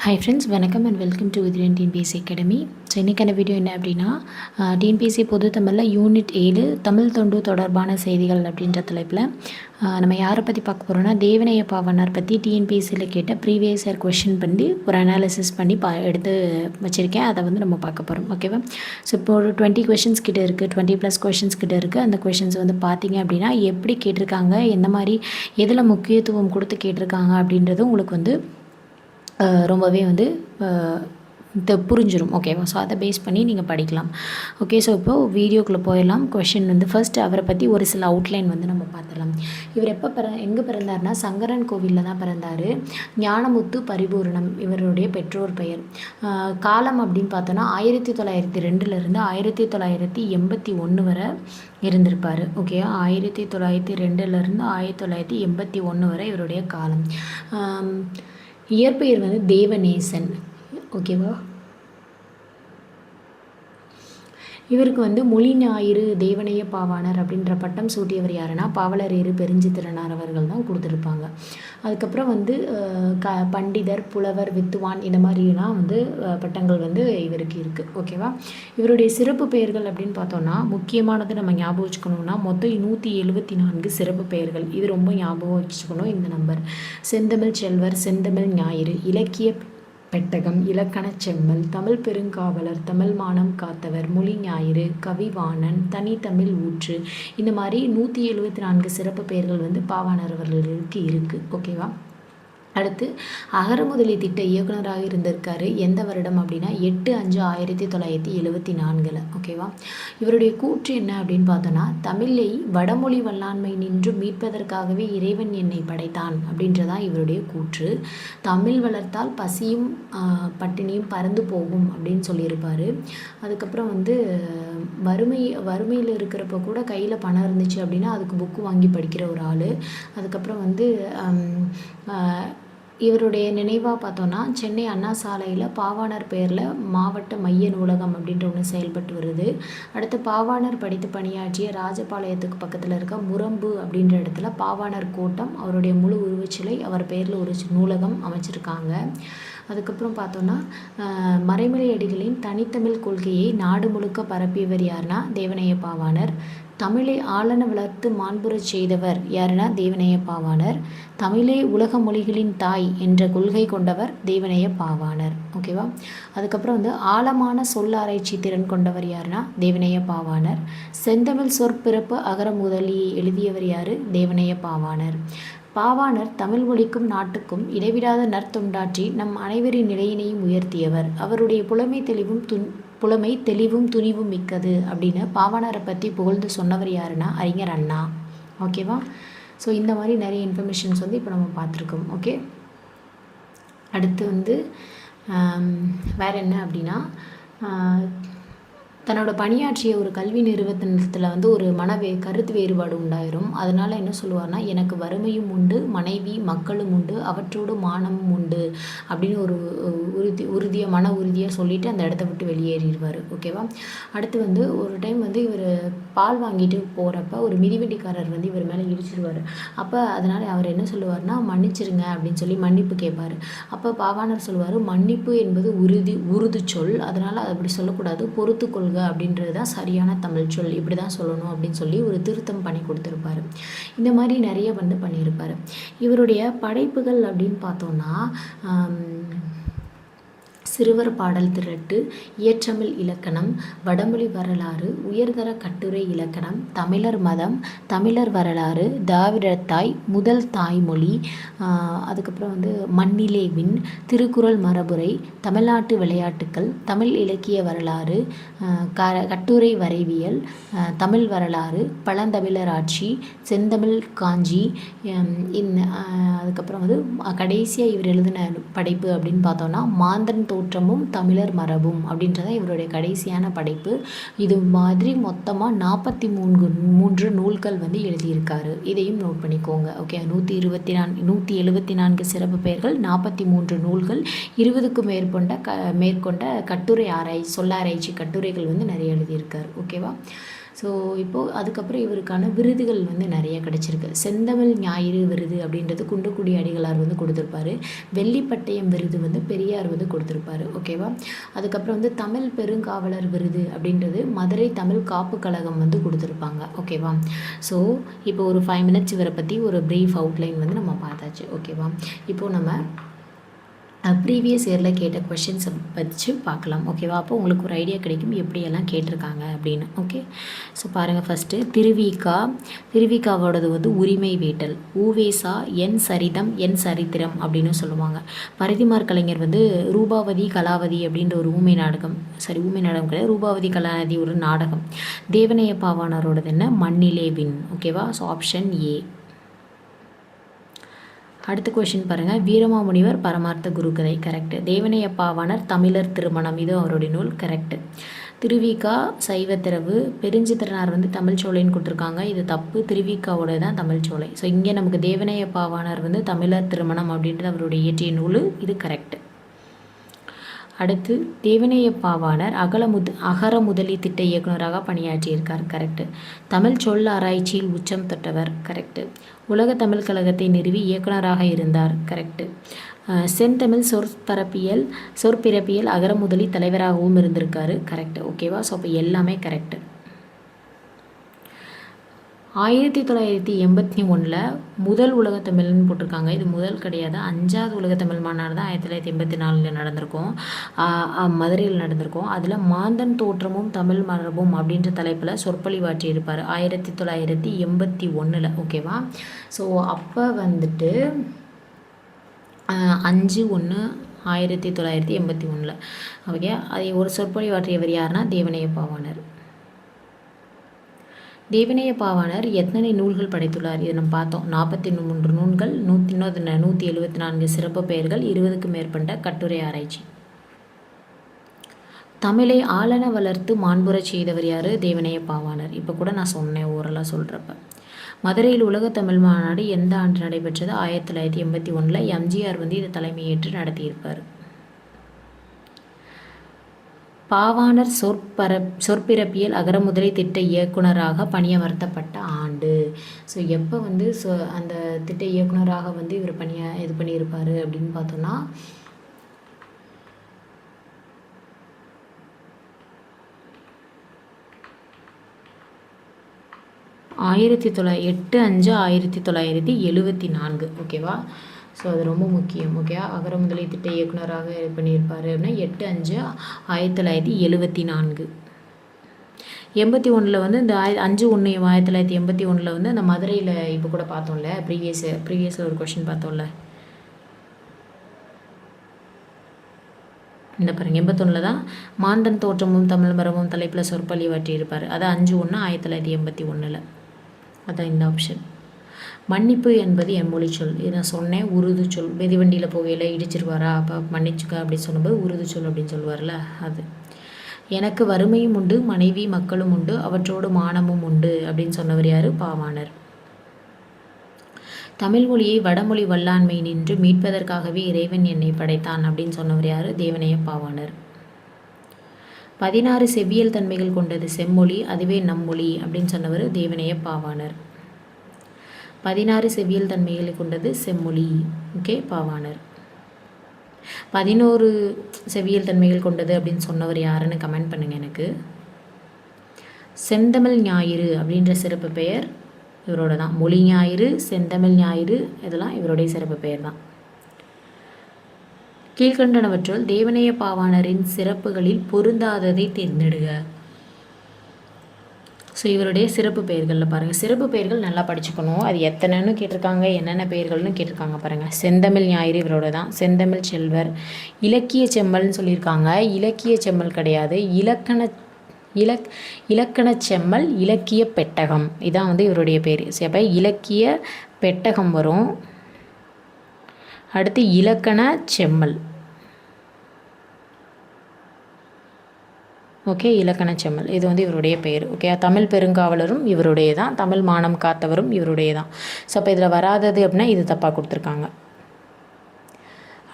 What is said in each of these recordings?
Hi friends, வணக்கம் and welcome to Uthiran TNPSC academy. So இன்றைக்கான video என்ன அப்படின்னா, டிஎன்பிஎஸ்சி பொது தமிழில் யூனிட் 7 தமிழ் தொண்டு தொடர்பான செய்திகள் அப்படின்ற தலைப்பில் நம்ம யாரை பற்றி பார்க்க போகிறோன்னா, தேவநேய பாவாணர் பற்றி டிஎன்பிஎஸ்சியில் கேட்ட ப்ரீவியஸ் இயர் கொஷின் பண்ணி ஒரு அனாலிசிஸ் பண்ணி எடுத்து வச்சுருக்கேன். அதை வந்து நம்ம பார்க்க போகிறோம். ஓகேவா? ஸோ இப்போ ஒரு 20 கொஷின்ஸ் கிட்டே இருக்குது, 20+ கொஷின்ஸ் கிட்டே இருக்குது. அந்த கொஷின்ஸ் வந்து பார்த்திங்க அப்படின்னா எப்படி கேட்டிருக்காங்க, எந்த மாதிரி எதில் முக்கியத்துவம் கொடுத்து கேட்டிருக்காங்க அப்படின்றது உங்களுக்கு வந்து ரொம்பவே வந்து புரிஞ்சிடும். ஓகேவா? ஸோ அதை பேஸ் பண்ணி நீங்கள் படிக்கலாம். ஓகே, ஸோ இப்போது வீடியோக்குள்ளே போயிடலாம். கொஷின் வந்து ஃபர்ஸ்ட் அவரை பற்றி ஒரு சில அவுட்லைன் வந்து நம்ம பார்த்துடலாம். இவர் எங்கே பிறந்தார்னா, சங்கரன் கோவிலில் தான் பிறந்தார். ஞானமுத்து பரிபூரணம் இவருடைய பெற்றோர் பெயர். காலம் அப்படின்னு பார்த்தோன்னா 1902 1981 வரை இருந்திருப்பார். ஓகே, 1902 1981 வரை இவருடைய காலம். இயற்பெயர் வந்து தேவநேசன். ஓகேவா? இவருக்கு வந்து மொழி ஞாயிறு தேவநேய பாவாணர் அப்படின்ற பட்டம் சூட்டியவர் யாருன்னா, பாவலரேறு பெருஞ்சித்திரனார் அவர்கள் தான் கொடுத்துருப்பாங்க. அதுக்கப்புறம் வந்து பண்டிதர், புலவர், வித்துவான் இந்த மாதிரிலாம் வந்து பட்டங்கள் வந்து இவருக்கு இருக்குது. ஓகேவா? இவருடைய சிறப்பு பெயர்கள் அப்படின்னு பார்த்தோன்னா, முக்கியமானது நம்ம ஞாபகம் வச்சுக்கணுன்னா, மொத்தம் 174 சிறப்பு பெயர்கள். இது ரொம்ப ஞாபகம் வச்சுக்கணும் இந்த நம்பர். செந்தமிழ் செல்வர், செந்தமிழ் ஞாயிறு, இலக்கிய பெட்டகம், இலக்கண செம்மல், தமிழ் பெருங்காவலர், தமிழ் மானம் காத்தவர், மொழி ஞாயிறு, கவிவாணன், தனித்தமிழ் ஊற்று, இந்த மாதிரி 174 சிறப்பு பெயர்கள் வந்து பாவாணர் அவர்களுக்கு இருக்குது. ஓகேவா? அடுத்து அகரமுதலி திட்ட இயக்குனராக இருந்திருக்காரு. எந்த வருடம் அப்படின்னா 8/5/1974. ஓகேவா? இவருடைய கூற்று என்ன அப்படின்னு பார்த்தோன்னா, தமிழை வடமொழி வல்லாண்மை நின்று மீட்பதற்காகவே இறைவன் என்னை படைத்தான் அப்படின்றதான் இவருடைய கூற்று. தமிழ் வளர்த்தால் பசியும் பட்டினியும் பறந்து போகும் அப்படின்னு சொல்லியிருப்பார். அதுக்கப்புறம் வந்து வறுமையில் இருக்கிறப்ப கூட கையில் பணம் இருந்துச்சு அப்படின்னா அதுக்கு புக்கு வாங்கி படிக்கிற ஒரு ஆள். அதுக்கப்புறம் வந்து இவருடைய நினைவாக பார்த்தோன்னா, சென்னை அண்ணா சாலையில் பாவாணர் பெயரில் மாவட்ட மைய நூலகம் அப்படின்ற ஒன்று செயல்பட்டு வருது. அடுத்து பாவாணர் படித்து பணியாற்றிய ராஜபாளையத்துக்கு பக்கத்தில் இருக்க முரம்பு அப்படின்ற இடத்துல பாவாணர் கோட்டம், அவருடைய முழு உருவச்சிலை, அவர் பெயரில் ஒரு நூலகம் அமைச்சிருக்காங்க. அதுக்கப்புறம் பார்த்தோன்னா, மறைமலை அடிகளின் தனித்தமிழ் கொள்கையை நாடு முழுக்க பரப்பியவர் யாருன்னா, தேவநேய பாவாணர். தமிழை ஆளன வளர்த்து மாண்புறச் செய்தவர் யாருன்னா, தேவநேய பாவாணர். தமிழே உலக மொழிகளின் தாய் என்ற கொள்கை கொண்டவர் தேவநேய பாவாணர். ஓகேவா? அதுக்கப்புறம் வந்து ஆழமான சொல் ஆராய்ச்சி திறன் கொண்டவர் யாருன்னா, தேவநேய பாவாணர். செந்தமிழ் சொற்பிறப்பு அகரமுதலியை எழுதியவர் யார்? தேவநேய பாவாணர். பாவாணர் தமிழ் மொழிக்கும் நாட்டுக்கும் இடைவிடாத நற்தொண்டாற்றி நம் அனைவரின் நிலையினையும் உயர்த்தியவர். அவருடைய புலமை தெளிவும் துணிவும் மிக்கது அப்படின்னு பாவாணரை பற்றி புகழ்ந்து சொன்னவர் யாருன்னா, அறிஞர் அண்ணா. ஓகேவா? ஸோ இந்த மாதிரி நிறைய இன்ஃபர்மேஷன்ஸ் வந்து இப்போ நம்ம பார்த்துருக்கோம். ஓகே, அடுத்து வந்து வேறு என்ன அப்படின்னா, தன்னோட பணியாற்றிய ஒரு கல்வி நிறுவனத்தில் வந்து ஒரு கருத்து வேறுபாடு உண்டாயிரும். அதனால் என்ன சொல்லுவார்னா, எனக்கு வறுமையும் உண்டு, மனைவி மக்களும் உண்டு, அவற்றோடு மானமும் உண்டு அப்படின்னு ஒரு மன உறுதியாக சொல்லிவிட்டு அந்த இடத்த விட்டு வெளியேறிடுவார். ஓகேவா? அடுத்து வந்து ஒரு டைம் வந்து இவர் பால் வாங்கிட்டு போகிறப்ப ஒரு மிதிவண்டிக்காரர் வந்து இவர் மேலே இடிச்சிடுவார். அப்போ அதனால் அவர் என்ன சொல்லுவார்னா, மன்னிச்சிருங்க அப்படின்னு சொல்லி மன்னிப்பு கேட்பார். அப்போ பாவாணர் சொல்லுவார், மன்னிப்பு என்பது உருது சொல், அதனால் அப்படி சொல்லக்கூடாது, பொறுத்துக்கொள்க அப்படின்றது தான் சரியான தமிழ் சொல், இப்படி தான் சொல்லணும் அப்படின்னு சொல்லி ஒரு திருத்தம் பண்ணி கொடுத்துருப்பாரு. இந்த மாதிரி நிறைய வந்து பண்ணியிருப்பார். இவருடைய படைப்புகள் அப்படின்னு பார்த்தோன்னா, சிறுவர் பாடல் திரட்டு, இயற்றமிழ் இலக்கணம், வடமொழி வரலாறு, உயர்தர கட்டுரை இலக்கணம், தமிழர் மதம், தமிழர் வரலாறு, திராவிடத்தாய், முதல் தாய்மொழி, அதுக்கப்புறம் வந்து மண்ணிலே விண், திருக்குறள் மரபுரை, தமிழ்நாட்டு விளையாட்டுக்கள், தமிழ் இலக்கிய வரலாறு, கட்டுரை வரைவியல், தமிழ் வரலாறு, பழந்தமிழர் ஆட்சி, செந்தமிழ் காஞ்சி, அதுக்கப்புறம் வந்து கடைசியாக இவர் எழுதின படைப்பு அப்படின்னு பார்த்தோன்னா, மாந்தன் தோற்றமும் தமிழர் மரபும் அப்படின்றத இவருடைய கடைசியான படைப்பு. இது மாதிரி மொத்தமாக 43 நூல்கள் வந்து எழுதியிருக்காரு. இதையும் நோட் பண்ணிக்கோங்க. ஓகே, 174 சிறப்பு பெயர்கள், 43 நூல்கள், 20க்கும் மேற்கொண்ட கட்டுரை சொல்லாராய்ச்சி கட்டுரைகள் வந்து நிறைய எழுதியிருக்காரு. ஓகேவா? ஸோ இப்போது அதுக்கப்புறம் இவருக்கான விருதுகள் வந்து நிறைய கிடச்சிருக்கு. செந்தமிழ் ஞாயிறு விருது அப்படின்றது குன்றக்குடி அடிகளார் வந்து கொடுத்துருப்பாரு. வெள்ளிப்பட்டயம் விருது வந்து பெரியார் வந்து கொடுத்துருப்பாரு. ஓகேவா? அதுக்கப்புறம் வந்து தமிழ் பெருங்காவலர் விருது அப்படின்றது மதுரை தமிழ் காப்பு கழகம் வந்து கொடுத்துருப்பாங்க. ஓகேவா? ஸோ இப்போ ஒரு 5 மினிட்ஸ் இவரை பற்றி ஒரு ப்ரீஃப் அவுட்லைன் வந்து நம்ம பார்த்தாச்சு. ஓகேவா? இப்போது நம்ம ப்ரீவியஸ் இயரில் கேட்ட கொஷின்ஸை வச்சு பார்க்கலாம். ஓகேவா? அப்போ உங்களுக்கு ஒரு ஐடியா கிடைக்கும் எப்படியெல்லாம் கேட்டிருக்காங்க அப்படின்னு. ஓகே, ஸோ பாருங்கள். ஃபஸ்ட்டு திருவிக்காவோடது வந்து உரிமை வேட்டல். ஊவேசா என் சரிதம் என் சரித்திரம் அப்படின்னு சொல்லுவாங்க. பரிதிமார் கலைஞர் வந்து ரூபாவதி கலாவதி அப்படின்ற ஒரு ஊமை நாடகம் கிடையாது, ரூபாவதி கலாவதி ஒரு நாடகம். தேவனைய பாவாணரோடது என்ன? மண்ணிலே வின். ஓகேவா? So option A. அடுத்த கொஷின் பாருங்கள். வீரமாமுனிவர் பரமார்த்த குருகதை. கரெக்டு. தேவனைய பாவாணர் தமிழர் திருமணம், இது அவருடைய நூல். கரெக்டு. திருவிக்கா சைவத்திரவு. பெருஞ்சித்திரனார் வந்து தமிழ் சோலைன்னு கொடுத்துருக்காங்க, இது தப்பு. திருவிக்காவோட தான் தமிழ் சோலை. ஸோ இங்கே நமக்கு தேவனைய பாவாணர் வந்து தமிழர் திருமணம் அப்படின்றது அவருடைய இயற்றிய நூல், இது கரெக்டு. அடுத்து தேவனைய பாவாணர் அகர முதலி திட்ட இயக்குநராக பணியாற்றியிருக்கார். கரெக்டு. தமிழ் சொல் ஆராய்ச்சியில் உச்சம் தொட்டவர். கரெக்டு. உலக தமிழ் கழகத்தை நிறுவி இயக்குநராக இருந்தார். கரெக்டு. செந்தமிழ் சொற்பிறப்பியல் அகர முதலி தலைவராகவும் இருந்திருக்காரு. கரெக்டு. ஓகேவா? ஸோ அப்போ எல்லாமே கரெக்டு. 1981 முதல் உலகத்தமிழ்னு போட்டிருக்காங்க. இது முதல் கிடையாது, 5வது உலகத்தமிழ் மாநாடு தான் 1984 நடந்திருக்கும், மதுரையில் நடந்திருக்கும். அதில் மாந்தன் தோற்றமும் தமிழ் மரபும் அப்படின்ற தலைப்பில் சொற்பொழிவாற்றி இருப்பார் 1981. ஓகேவா? ஸோ அப்போ வந்துட்டு 5/1/1981. ஓகே, அதை ஒரு சொற்பொழிவாற்றியவர் யாருன்னா தேவனைய பாவாணர். தேவனைய பாவாணர் எத்தனை நூல்கள் படைத்துள்ளார்? இதை நம்ம பார்த்தோம். 43 நூல்கள், 174 சிறப்பு பெயர்கள், 20க்கும் மேற்பட்ட கட்டுரை ஆராய்ச்சி. தமிழை ஆளன வளர்த்து மாண்புறச் செய்தவர் யார்? தேவனைய பாவாணர். இப்போ கூட நான் சொன்னேன் ஓரலாக சொல்கிறப்ப. மதுரையில் உலக தமிழ் மாநாடு எந்த ஆண்டு நடைபெற்றது? 1981. எம்ஜிஆர் வந்து இதை தலைமையேற்று நடத்தியிருப்பார். பாவாணர் சொற்பிறப்பியல் அகரமுதலி திட்ட இயக்குநராக பணியமர்த்தப்பட்ட ஆண்டு. ஸோ எப்போ வந்து அந்த திட்ட இயக்குநராக வந்து இவர் இது பண்ணியிருப்பார் அப்படின்னு பார்த்தோன்னா 8/5/1974. ஓகேவா? ஸோ அது ரொம்ப முக்கியம். ஓகே, அகர முதலி திட்ட இயக்குநராக இது பண்ணியிருப்பார் அப்படின்னா 8/5/1974. 81 வந்து இந்த 5/1/1981 வந்து அந்த மதுரையில் இப்போ கூட பார்த்தோம்ல, ப்ரீவியஸில் ஒரு கொஷின் பார்த்தோம்ல, இந்த பாருங்க 81 தான் மாந்தன் தோற்றமும் தமிழ் மரபும் தலைப்பில் சொற்பொழிவாற்றியிருப்பார். அது 5/1/1981. அதான் இந்த ஆப்ஷன். மன்னிப்பு என்பது என் மொழி சொல். இது நான் சொன்னேன், உருது சொல். மிதிவண்டியில் போகையில் இடிச்சிருவாரா, அப்போ மன்னிச்சுக்க அப்படின்னு சொன்னபோது உருது சொல் அப்படின்னு சொல்லுவார்ல அது. எனக்கு வறுமையும் உண்டு, மனைவி மக்களும் உண்டு, அவற்றோடு மானமும் உண்டு அப்படின்னு சொன்னவர் யார்? பாவாணர். தமிழ் மொழியை வடமொழி வல்லாண்மை நின்று மீட்பதற்காகவே இறைவன் என்னை படைத்தான் அப்படின்னு சொன்னவர் யார்? தேவனைய பாவாணர். 16 செவ்வியல் தன்மைகள் கொண்டது செம்மொழி, அதுவே நம்மொழி அப்படின்னு சொன்னவர் தேவனைய பாவாணர். 16 செவ்வியல் தன்மைகளை கொண்டது செம்மொழி. ஓகே, பாவாணர். 11 செவ்வியல் தன்மைகள் கொண்டது அப்படின்னு சொன்னவர் யாருன்னு கமெண்ட் பண்ணுங்கள் எனக்கு. செந்தமிழ் ஞாயிறு அப்படின்ற சிறப்பு பெயர் இவரோட தான். மொழி ஞாயிறு, செந்தமிழ் ஞாயிறு, இதெல்லாம் இவருடைய சிறப்பு பெயர் தான். கீழ்கண்டனவற்றுள் தேவனைய பாவாணரின் சிறப்புகளில் பொருந்தாததை தேர்ந்தெடுக. ஸோ இவருடைய சிறப்பு பெயர்களில் பாருங்கள், சிறப்பு பெயர்கள் நல்லா படிச்சுக்கணும். அது எத்தனைன்னு கேட்டிருக்காங்க, என்னென்ன பெயர்கள்னு கேட்டிருக்காங்க பாருங்கள். செந்தமிழ் ஞாயிறு இவரோட தான். செந்தமிழ் செல்வர். இலக்கிய செம்மல்னு சொல்லியிருக்காங்க, இலக்கிய செம்மல் கிடையாது, இலக்கண செம்மல், இலக்கிய பெட்டகம், இதான் வந்து இவருடைய பேர். சரி, அப்போ இலக்கிய பெட்டகம் வரும். அடுத்து இலக்கண செம்மல். ஓகே, இலக்கண செம்மல், இது வந்து இவருடைய பெயர். ஓகே, தமிழ் பெருங்காவலரும் இவருடைய தான், தமிழ் மானம் காத்தவரும் இவருடைய தான். ஸோ அப்போ இதில் வராதது அப்படின்னா இது தப்பாக கொடுத்துருக்காங்க.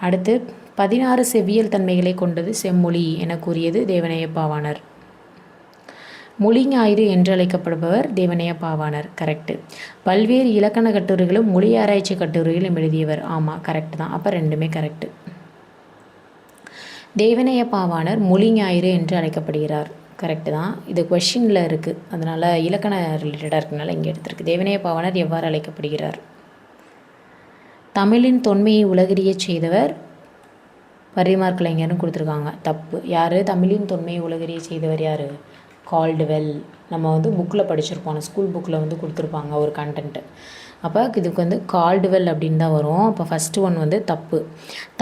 அடுத்து 16 செவ்வியல் தன்மைகளை கொண்டது செம்மொழி என கூறியது தேவனைய பாவாணர். மொழி ஞாயிறு என்று அழைக்கப்படுபவர் தேவனைய பாவாணர். கரெக்டு. பல்வேறு இலக்கண கட்டுரைகளும் மொழி ஆராய்ச்சி கட்டுரைகளும் எழுதியவர். ஆமாம், கரெக்டு தான். அப்போ ரெண்டுமே கரெக்டு. தேவனைய பாவாணர் மொழி ஞாயிறு என்று அழைக்கப்படுகிறார். கரெக்டு தான். இது கொஷினில் இருக்குது, அதனால் இலக்கண ரிலேட்டடாக இருக்கனால இங்கே எடுத்திருக்கு. தேவனைய பாவாணர் எவ்வாறு அழைக்கப்படுகிறார்? தமிழின் தொன்மையை உலகறியச் செய்தவர் பரிமார் கலைஞர்னு கொடுத்துருக்காங்க. தப்பு. யார்? தமிழின் தொன்மையை உலகறிய செய்தவர் யார்? கால்டுவெல். நம்ம வந்து புக்கில் படிச்சிருப்போம், ஸ்கூல் புக்கில் வந்து கொடுத்துருப்பாங்க ஒரு கண்டென்ட்டு. அப்போ இதுக்கு வந்து கால்டுவெல் அப்படின்னு தான் வரும். அப்போ ஃபஸ்ட்டு ஒன் வந்து தப்பு.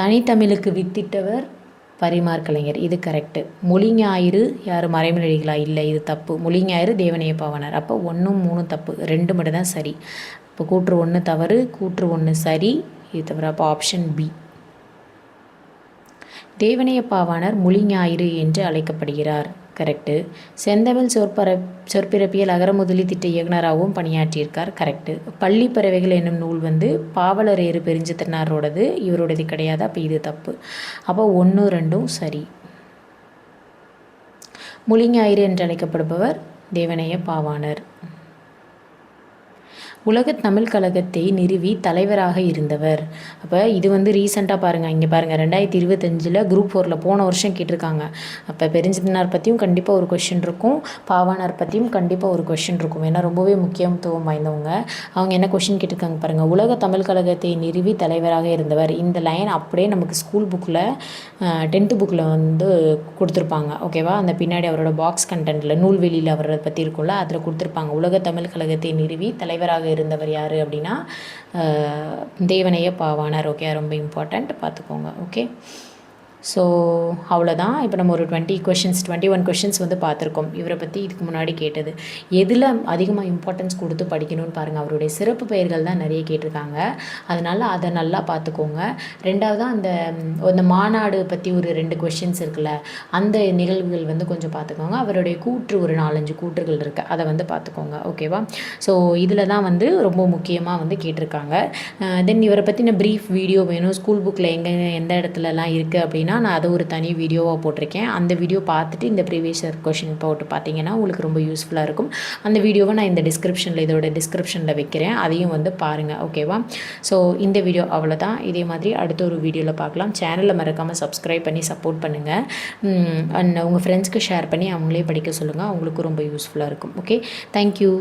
தனித்தமிழுக்கு வித்திட்டவர் பரிமார் கலைஞர். இது கரெக்டு. மொழி ஞாயிறு யார்? மறைமொழிகளா? இல்லை, இது தப்பு. மொழி ஞாயிறு தேவனைய பாவாணர். அப்போ 1 3 தப்பு, 2 மட்டும் தான் சரி. இப்போ கூற்று 1 தவறு, கூற்று 1 சரி, இது தவிர. அப்போ ஆப்ஷன் பி. தேவனைய பாவாணர் மொழி ஞாயிறு என்று அழைக்கப்படுகிறார். கரெக்டு. செந்தமிழ் சொற்பிறப்பியல் அகரமுதலி திட்ட இயக்குனராகவும் பணியாற்றியிருக்கார். கரெக்டு. பள்ளி பறவைகள் என்னும் நூல் வந்து பாவலரேறு பெருஞ்சித்திரனாரோடது, இவரோடது கிடையாது. அப்போ இது தப்பு. அப்போ 1 2 சரி. மொழி ஞாயிறு என்று அழைக்கப்படுபவர் தேவனைய பாவாணர். உலக தமிழ் கழகத்தை நிறுவி தலைவராக இருந்தவர். அப்போ இது வந்து ரீசெண்டாக பாருங்கள், இங்கே பாருங்கள், 2025 குரூப் 4 போன வருஷம் கேட்டிருக்காங்க. அப்போ பெருஞ்சித்திரனார் பற்றியும் கண்டிப்பாக ஒரு கொஷின் இருக்கும், பாவாணர் பற்றியும் கண்டிப்பாக ஒரு கொஷின் இருக்கும். ஏன்னா ரொம்பவே முக்கியத்துவம் வாய்ந்தவங்க. அவங்க என்ன கொஷின் கேட்டிருக்காங்க பாருங்கள். உலக தமிழ் கழகத்தை நிறுவி தலைவராக இருந்தவர். இந்த லைன் அப்படியே நமக்கு ஸ்கூல் புக்கில் 10th புக்கில் வந்து கொடுத்துருப்பாங்க. ஓகேவா? அந்த பின்னாடி அவரோட பாக்ஸ் கண்டென்ட்டில் நூல்வெளியில் அவரை பற்றி இருக்கும்ல, அதில் கொடுத்துருப்பாங்க. உலக தமிழ் கழகத்தை நிறுவி தலைவராக இருந்தவர் யார் அப்படின்னா தேவனைய பாவாணர். ஓகே, ரொம்ப இம்பார்ட்டண்ட், பார்த்துக்கோங்க. ஓகே, ஸோ அவ்வளோதான். இப்போ நம்ம ஒரு 21 கொஷின்ஸ் வந்து பார்த்துருக்கோம். இவரை பற்றி இதுக்கு முன்னாடி கேட்டது எதில் அதிகமாக இம்பார்ட்டன்ஸ் கொடுத்து படிக்கணும்னு பாருங்கள். அவருடைய சிறப்பு பெயர்கள் தான் நிறைய கேட்டிருக்காங்க, அதனால் அதை நல்லா பார்த்துக்கோங்க. ரெண்டாவது அந்த மாநாடு பற்றி ஒரு 2 கொஷின்ஸ் இருக்குல்ல, அந்த நிகழ்வுகள் வந்து கொஞ்சம் பார்த்துக்கோங்க. அவருடைய கூற்று ஒரு 4-5 கூற்றுகள் இருக்குது, அதை வந்து பார்த்துக்கோங்க. ஓகேவா? ஸோ இதில் தான் வந்து ரொம்ப முக்கியமாக வந்து கேட்டிருக்காங்க. தென் இவரை பற்றின ப்ரீஃப் வீடியோ வேணும், ஸ்கூல் புக்கில் எந்த இடத்துலலாம் இருக்குது அப்படின்னா நான் அதை ஒரு தனி வீடியோவாக போட்டிருக்கேன். அந்த வீடியோ பார்த்துட்டு இந்த ப்ரீவியஸ் கொஷின் போட்டு பார்த்தீங்கன்னா உங்களுக்கு ரொம்ப யூஸ்ஃபுல்லாக இருக்கும். அந்த வீடியோவை நான் இந்த இதோட டிஸ்கிரிப்ஷனில் வைக்கிறேன், அதையும் வந்து பாருங்கள். ஓகேவா? ஸோ இந்த வீடியோ அவ்வளோதான். இதே மாதிரி அடுத்த ஒரு வீடியோவில் பார்க்கலாம். சேனலை மறக்காமல் சப்ஸ்கிரைப் பண்ணி சப்போர்ட் பண்ணுங்கள். அண்ட் உங்கள் ஃப்ரெண்ட்ஸ்க்கு ஷேர் பண்ணி அவங்களே படிக்க சொல்லுங்கள், அவங்களுக்கும் ரொம்ப யூஸ்ஃபுல்லாக இருக்கும். Okay, thank you.